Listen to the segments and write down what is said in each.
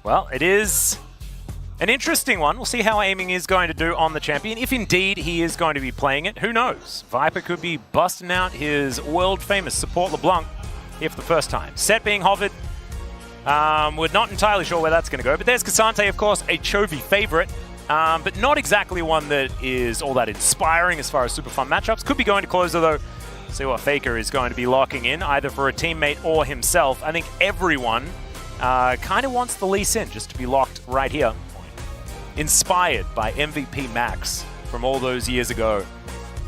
Well, it is an interesting one. We'll see how Aiming is going to do on the champion. If indeed he is going to be playing it, who knows? Viper could be busting out his world-famous support LeBlanc here for the first time. Set being hovered. We're not entirely sure where that's going to go, but there's Cassante, of course, a Chovy favorite, but not exactly one that is all that inspiring as far as super fun matchups. Could be going to Closer, though. See what Faker is going to be locking in, either for a teammate or himself. I think everyone kind of wants the Lee Sin just to be locked right here. Inspired by MVP Max from all those years ago,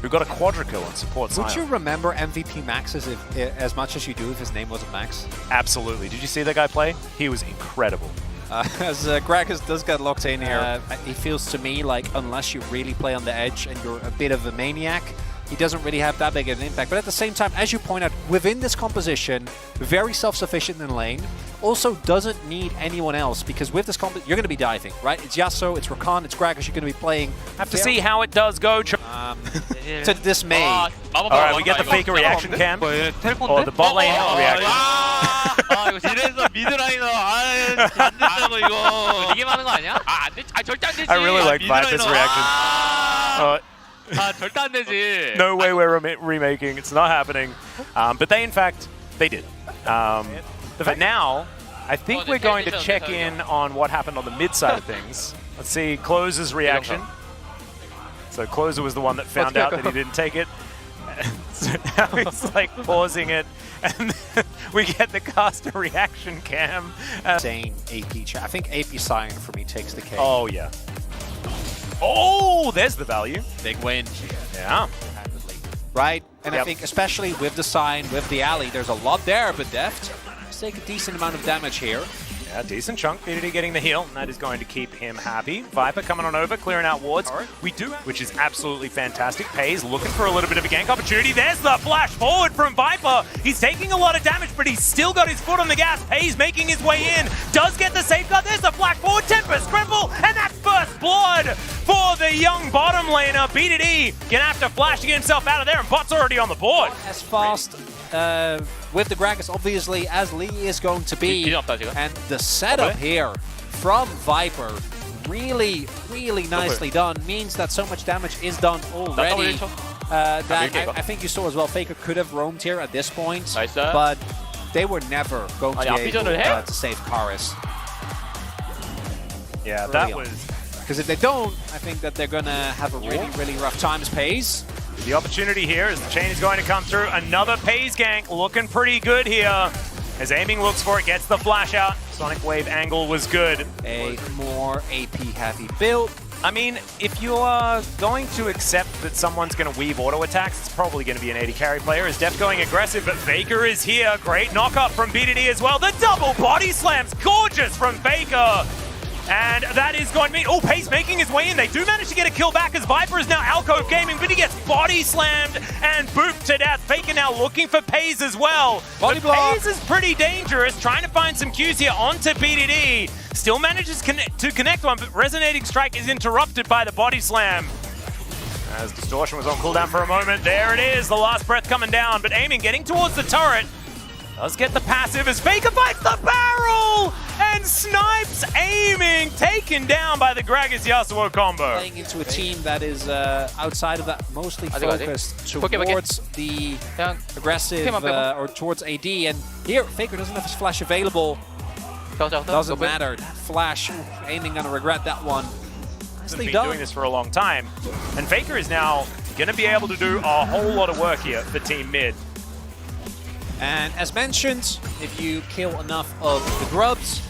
who got a quadra-kill on support Sion. Would you remember MVP Max as much as you do if his name wasn't Max? Absolutely. Did you see that guy play? He was incredible. As Gragas does get locked in here. It feels to me like unless you really play on the edge and you're a bit of a maniac, he doesn't really have that big of an impact. But at the same time, as you point out, within this composition, very self-sufficient in lane, also doesn't need anyone else, because with this comp, you're going to be diving, right? It's Yasuo, it's Rakan, it's Gragas you're going to be playing. Have to see how it does go. To dismay. All right, we get the Faker reaction cam. Or the bot lane reaction. I really like Viper's reaction. No way we're remaking. It's not happening. But they, in fact, they did. But now, I think we're going to check in on what happened on the mid side of things. Let's see Closer's reaction. So Closer was the one that found out that he didn't take it. So now he's like pausing it. And then we get the caster reaction cam. Insane AP chat. I think AP Sion for me takes the cake. Oh, yeah. Oh, there's the value. Big win. Yeah. Right? And I think especially with the Sion, with the alley, there's a lot there, but Deft take a decent amount of damage here. Yeah, decent chunk. BDD getting the heal, and that is going to keep him happy. Viper coming on over, clearing out wards. We do, which is absolutely fantastic. Pays looking for a little bit of a gank opportunity. There's the flash forward from Viper. He's taking a lot of damage, but he's still got his foot on the gas. Pays making his way in. Does get the safeguard. There's the flash forward. Tempest, Scrimble, and that's first blood for the young bottom laner. BDD gonna have to flash to get himself out of there, and Bot's already on the board. Not as fast with the Gragas, obviously, as Lee is going to be. And the setup here from Viper, really, really nicely done. Means that so much damage is done already. I think you saw as well, Faker could have roamed here at this point, but they were never going to be able to save Karis. Yeah, that was... Because if they don't, I think that they're going to have a really, really rough time as Pays. The opportunity here as the chain is going to come through. Another Pays gank looking pretty good here. As Aiming looks for it, gets the flash out. Sonic Wave angle was good. A more AP heavy build. I mean, if you are going to accept that someone's going to weave auto attacks, it's probably going to be an AD carry player. Is Def going aggressive, but Faker is here. Great knock-up from BDD as well. The double body slams, gorgeous from Faker. And that is going to be... Oh, Pays making his way in. They do manage to get a kill back as Viper is now Alcove Gaming, but he gets body slammed and booped to death. Faker now looking for Pays as well. Body block. Pays is pretty dangerous, trying to find some Qs here onto BDD. Still manages to connect one, but Resonating Strike is interrupted by the body slam. As Distortion was on cooldown for a moment, there it is, the last breath coming down, but Aiming getting towards the turret. Does get the passive as Faker bites the barrel and snipes Aiming, taken down by the Gragas Yasuo combo. Playing into a team that is outside of that, mostly focused towards the aggressive or towards AD. And here, Faker doesn't have his flash available. Doesn't matter. Flash, Aiming gonna regret that one. He's been doing this for a long time. And Faker is now gonna be able to do a whole lot of work here for Team Mid. And as mentioned, if you kill enough of the grubs,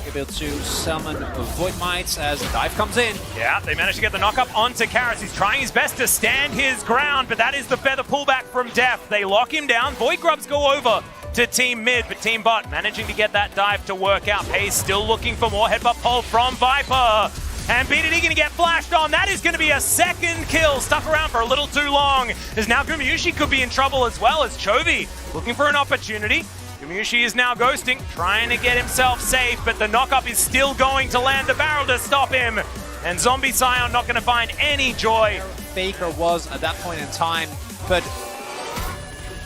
you're able to summon Void Mites as the dive comes in. Yeah, they managed to get the knock-up onto Karis. He's trying his best to stand his ground, but that is the feather pullback from Def. They lock him down. Void Grubs go over to Team Mid, but Team Bot managing to get that dive to work out. Pays still looking for more headbutt pull from Viper. And BDD gonna get flashed on. That is gonna be a second kill. Stuck around for a little too long. As now Gumayusi could be in trouble as well as Chovy looking for an opportunity. Gumayusi is now ghosting, trying to get himself safe, but the knock-up is still going to land the barrel to stop him. And Zombie Sion not gonna find any joy. Faker was at that point in time, but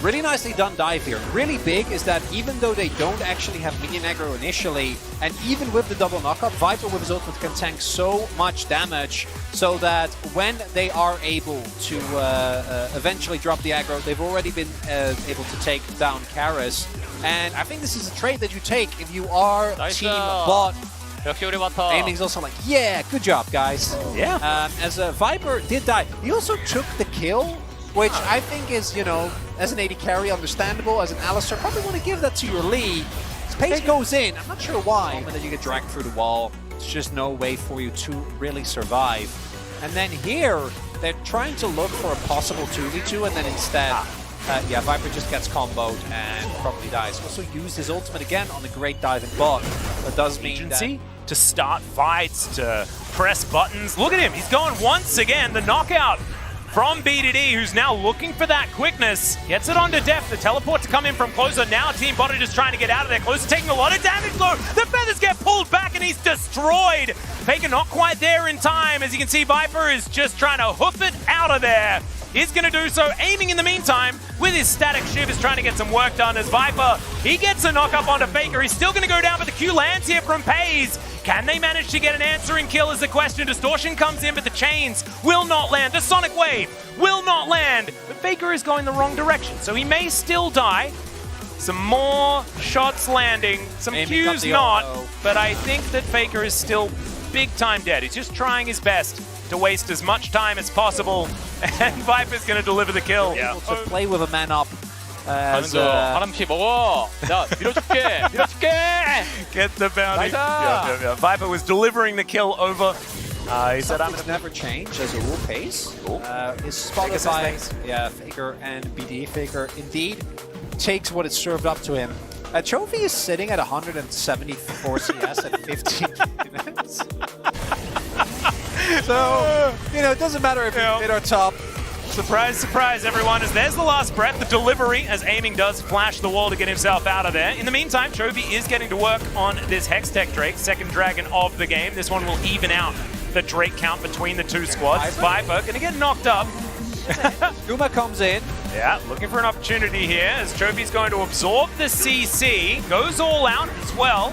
Really nicely done dive here. Really big is that even though they don't actually have minion aggro initially, and even with the double knockup, Viper with his ultimate can tank so much damage so that when they are able to eventually drop the aggro, they've already been able to take down Karis. And I think this is a trade that you take if you are team bot. Aiming's also like, yeah, good job, guys. Yeah. As Viper did die, he also took the kill, which I think is, you know, as an AD carry, understandable. As an Alistar, probably want to give that to your Lee. Pace goes in, I'm not sure why. And then you get dragged through the wall. There's just no way for you to really survive. And then here, they're trying to look for a possible 2v2, and then instead, yeah, Viper just gets comboed and probably dies. Also used his ultimate again on the great diving bot. That does mean that to start fights, to press buttons. Look at him, he's going once again. The knockout from BDD, who's now looking for that quickness. Gets it onto Def, the teleport to come in from Closer. Now Team Bot are just trying to get out of there. Closer taking a lot of damage though. The feathers get pulled back and he's destroyed. Faker not quite there in time. As you can see, Viper is just trying to hoof it out of there. He's going to do so. Aiming in the meantime with his static shiv is trying to get some work done as Viper, he gets a knock up onto Faker. He's still going to go down, but the Q lands here from Pays. Can they manage to get an answering kill is the question. Distortion comes in, but the chains will not land. The Sonic Wave will not land. But Faker is going the wrong direction, so he may still die. Some more shots landing, some Qs not, but I think that Faker is still big time dead. He's just trying his best to waste as much time as possible, and Viper's going to deliver the kill. Yeah. To play with a man up. 바람피 먹어. 야, 밀어줄게. Get the bounty. Yeah. Viper was delivering the kill over. He said, "I'm gonna never change as a rule pace." Is spotted by Faker and BD. Faker indeed takes what is served up to him. Chovy is sitting at 174 CS at 15 minutes. So, you know, it doesn't matter if you mid or top. Surprise, surprise, everyone, as there's the last breath, the delivery, as Aiming does flash the wall to get himself out of there. In the meantime, Chovy is getting to work on this Hextech Drake, second dragon of the game. This one will even out the Drake count between the two squads. Viper gonna get knocked up. Guma comes in. Yeah, looking for an opportunity here, as Chovy's going to absorb the CC, goes all out as well.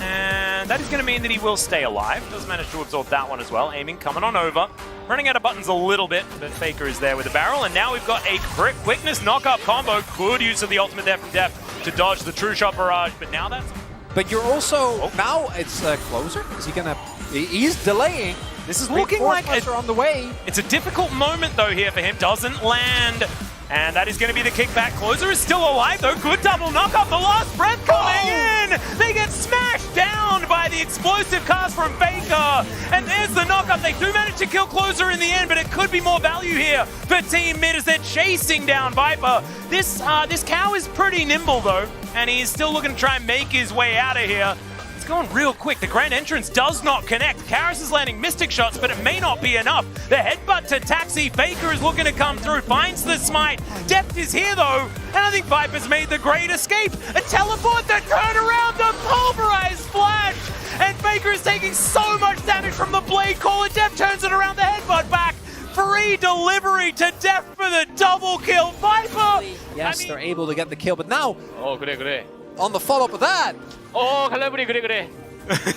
And that is going to mean that he will stay alive. Does manage to absorb that one as well. Aiming coming on over. Running out of buttons a little bit, but Faker is there with the barrel. And now we've got a quickness knockup combo. Good use of the ultimate there from Def to dodge the true shot barrage. But now that's... But you're also... Now it's Closer. Is he going to... He's delaying. This is looking like on the way. It's a difficult moment though here for him. Doesn't land. And that is going to be the kickback. Closer is still alive though. Good double knockup. The last breath coming in. They get smashed down by the explosive cast from Faker. And there's the knockup. They do manage to kill Closer in the end, but it could be more value here for Team Mid as they're chasing down Viper. This cow is pretty nimble though, and he is still looking to try and make his way out of here. It's going real quick. The grand entrance does not connect. Karis is landing mystic shots, but it may not be enough. The headbutt to Taxi. Faker is looking to come through, finds the smite. Depth is here though, and I think Viper's made the great escape. A teleport, the turnaround, the pulverized flash, and Faker is taking so much damage from the blade caller. Depth turns it around, the headbutt back. Free delivery to Depth for the double kill. Viper! Yes, they're able to get the kill, but now... 그래. On the follow-up of that... 갈라브리 그래.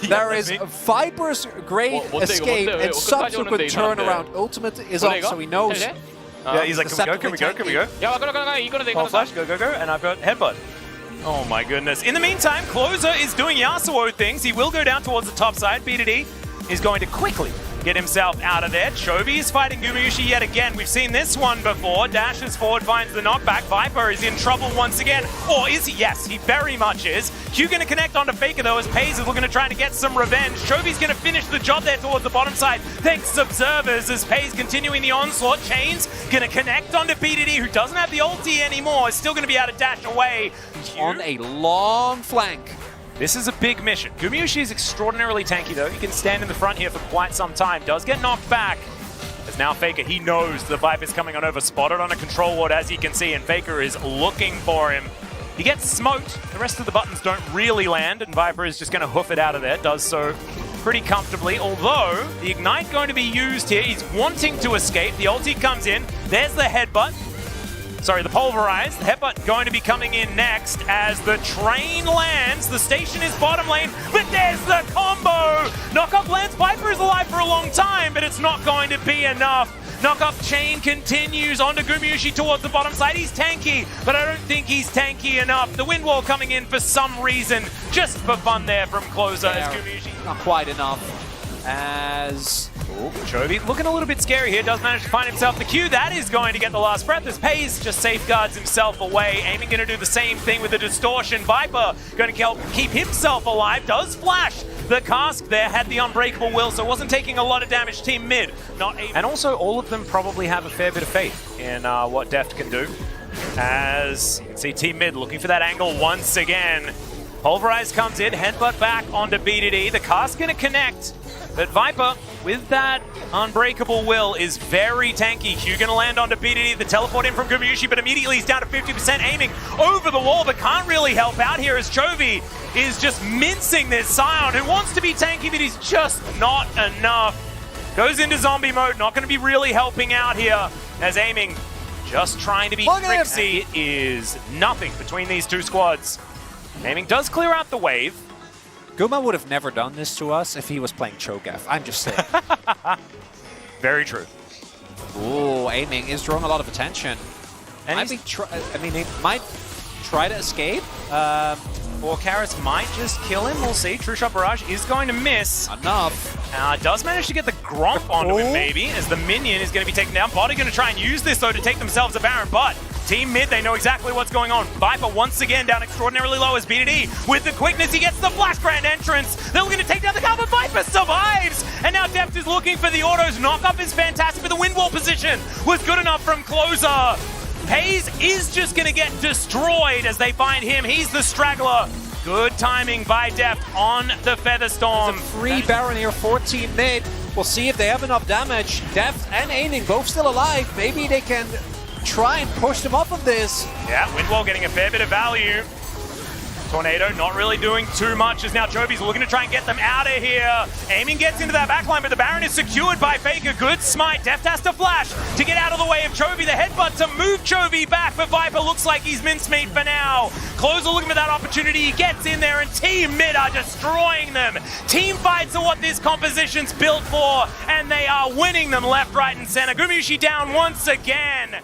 There is Viper's great escape and subsequent turnaround. Ultimate is up, so he knows. Yeah, he's like, can we go? Fall flash, go. And I've got headbutt. Oh my goodness. In the meantime, Closer is doing Yasuo things. He will go down towards the top side. BDD is going to quickly get himself out of there. Chovy is fighting Gumayushi yet again. We've seen this one before. Dashes forward, finds the knockback. Viper is in trouble once again. Or is he? Yes, he very much is. Q going to connect onto Faker though, as Pays is looking to try to get some revenge. Chovy's going to finish the job there towards the bottom side. Thanks Observers, as Pays continuing the onslaught. Chains going to connect onto BDD, who doesn't have the ulti anymore. Is still going to be able to dash away. On a long flank. This is a big mission. Gumayushi is extraordinarily tanky though. He can stand in the front here for quite some time. Does get knocked back. As now Faker, he knows the Viper's coming on over. Spotted on a control ward as you can see, and Faker is looking for him. He gets smoked. The rest of the buttons don't really land, and Viper is just going to hoof it out of there. Does so pretty comfortably, although the Ignite going to be used here. He's wanting to escape. The ulti comes in. There's the headbutt. Sorry, the Pulverized. The Headbutt going to be coming in next as the train lands. The station is bottom lane, but there's the combo! Knockup lands. Viper is alive for a long time, but it's not going to be enough. Knockup chain continues onto Gumayusi towards the bottom side. He's tanky, but I don't think he's tanky enough. The wind wall coming in for some reason, just for fun there from closer as Gumayusi. Not quite enough. As Chovy looking a little bit scary here, does manage to find himself the Q. That is going to get the last breath as Pays just safeguards himself away. Aiming going to do the same thing with the distortion. Viper going to help keep himself alive, does flash. The cask there had the unbreakable will, so wasn't taking a lot of damage. Team mid, not able. And also all of them probably have a fair bit of faith in what Deft can do. As you can see Team mid looking for that angle once again. Pulverize comes in, headbutt back onto BDD. The cask going to connect. But Viper, with that unbreakable will, is very tanky. Q gonna land onto BDD, the teleport in from Gumayusi, but immediately he's down to 50%, aiming over the wall, but can't really help out here as Chovy is just mincing this Scion, who wants to be tanky, but he's just not enough. Goes into zombie mode, not gonna be really helping out here, as aiming just trying to be tricksy. It is nothing between these two squads. Aiming does clear out the wave. Guma would have never done this to us if he was playing Cho'Gath. I'm just saying. Very true. Ooh, aiming is drawing a lot of attention. And he might try to escape. Or Karis might just kill him. We'll see. True Shot Barrage is going to miss. Enough. Does manage to get the Gromp onto him, maybe, as the minion is going to be taken down. Bot are going to try and use this, though, to take themselves a Baron, but Team mid, they know exactly what's going on. Viper once again down extraordinarily low as BDD. With the quickness, he gets the Flash Grand Entrance. They're looking to take down the cover. Viper survives! And now Deft is looking for the autos. Knockup is fantastic, but the wind wall position was good enough from closer. Pays is just going to get destroyed as they find him. He's the straggler. Good timing by Deft on the Featherstorm. There's a free Baron here for Team mid. We'll see if they have enough damage. Deft and Aiming both still alive. Maybe they can try and push them off of this. Yeah, Windwall getting a fair bit of value. Tornado not really doing too much as now Chovy's looking to try and get them out of here. Aiming gets into that backline, but the Baron is secured by Faker. Good smite. Deft has to flash to get out of the way of Chovy. The headbutt to move Chovy back, but Viper looks like he's mincemeat for now. Closer looking for that opportunity. He gets in there, and Team Mid are destroying them. Team fights are what this composition's built for, and they are winning them left, right, and center. Gumayusi down once again.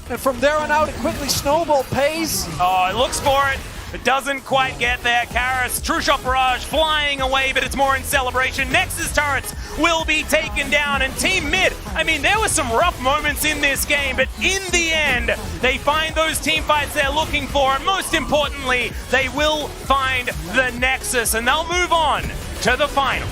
And from there on out, it quickly snowball Pays. Oh, it looks for it, but doesn't quite get there. Karis, True Shot Barrage flying away, but it's more in celebration. Nexus turrets will be taken down, and Team Mid, I mean, there were some rough moments in this game, but in the end, they find those team fights they're looking for, and most importantly, they will find the Nexus, and they'll move on to the final.